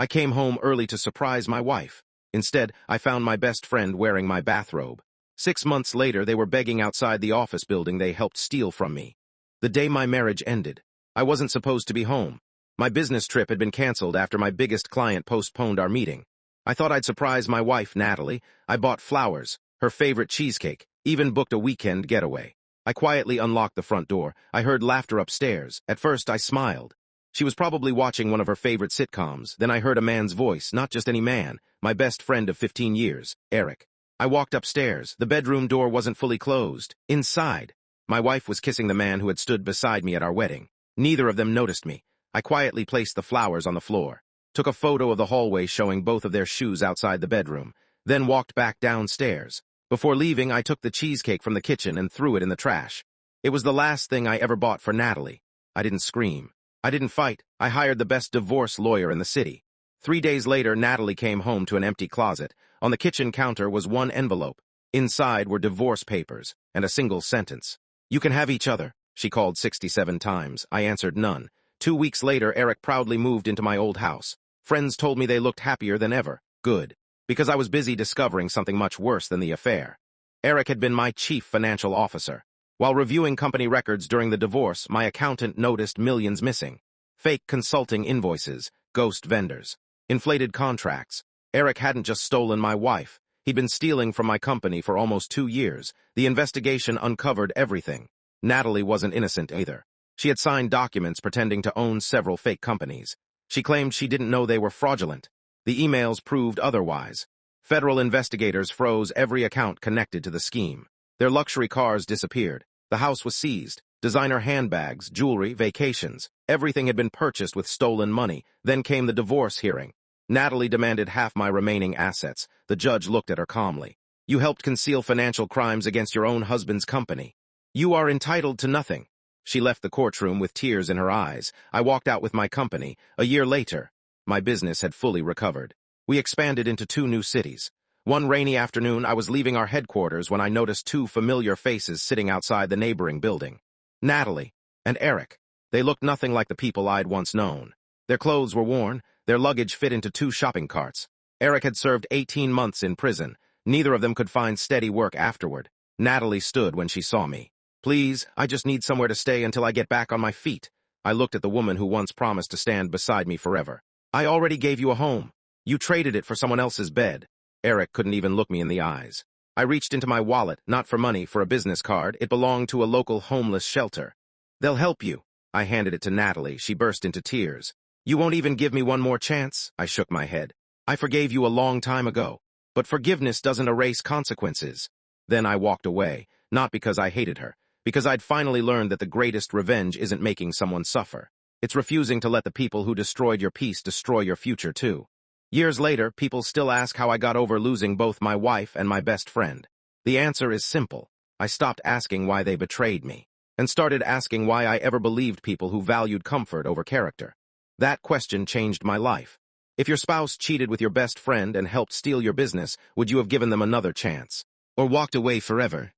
I came home early to surprise my wife. Instead, I found my best friend wearing my bathrobe. 6 months later, they were begging outside the office building they helped steal from me. The day my marriage ended, I wasn't supposed to be home. My business trip had been canceled after my biggest client postponed our meeting. I thought I'd surprise my wife, Natalie. I bought flowers, her favorite cheesecake, even booked a weekend getaway. I quietly unlocked the front door. I heard laughter upstairs. At first, I smiled. She was probably watching one of her favorite sitcoms. Then I heard a man's voice, not just any man, my best friend of 15 years, Eric. I walked upstairs. The bedroom door wasn't fully closed. Inside, my wife was kissing the man who had stood beside me at our wedding. Neither of them noticed me. I quietly placed the flowers on the floor, took a photo of the hallway showing both of their shoes outside the bedroom, then walked back downstairs. Before leaving, I took the cheesecake from the kitchen and threw it in the trash. It was the last thing I ever bought for Natalie. I didn't scream. I didn't fight. I hired the best divorce lawyer in the city. 3 days later, Natalie came home to an empty closet. On the kitchen counter was one envelope. Inside were divorce papers and a single sentence. "You can have each other," she called 67 times. I answered none. 2 weeks later, Eric proudly moved into my old house. Friends told me they looked happier than ever. Good. Because I was busy discovering something much worse than the affair. Eric had been my chief financial officer. While reviewing company records during the divorce, my accountant noticed millions missing. Fake consulting invoices, ghost vendors, inflated contracts. Eric hadn't just stolen my wife. He'd been stealing from my company for almost 2 years. The investigation uncovered everything. Natalie wasn't innocent either. She had signed documents pretending to own several fake companies. She claimed she didn't know they were fraudulent. The emails proved otherwise. Federal investigators froze every account connected to the scheme. Their luxury cars disappeared. The house was seized. Designer handbags, jewelry, vacations. Everything had been purchased with stolen money. Then came the divorce hearing. Natalie demanded half my remaining assets. The judge looked at her calmly. "You helped conceal financial crimes against your own husband's company. You are entitled to nothing." She left the courtroom with tears in her eyes. I walked out with my company. A year later, my business had fully recovered. We expanded into 2 new cities. One rainy afternoon, I was leaving our headquarters when I noticed 2 familiar faces sitting outside the neighboring building. Natalie and Eric. They looked nothing like the people I'd once known. Their clothes were worn. Their luggage fit into 2 shopping carts. Eric had served 18 months in prison. Neither of them could find steady work afterward. Natalie stood when she saw me. "Please, I just need somewhere to stay until I get back on my feet." I looked at the woman who once promised to stand beside me forever. "I already gave you a home. You traded it for someone else's bed." Eric couldn't even look me in the eyes. I reached into my wallet, not for money, for a business card. It belonged to a local homeless shelter. "They'll help you." I handed it to Natalie. She burst into tears. "You won't even give me one more chance?" I shook my head. "I forgave you a long time ago. But forgiveness doesn't erase consequences." Then I walked away, not because I hated her, because I'd finally learned that the greatest revenge isn't making someone suffer. It's refusing to let the people who destroyed your peace destroy your future too. Years later, people still ask how I got over losing both my wife and my best friend. The answer is simple. I stopped asking why they betrayed me, and started asking why I ever believed people who valued comfort over character. That question changed my life. If your spouse cheated with your best friend and helped steal your business, would you have given them another chance? Or walked away forever?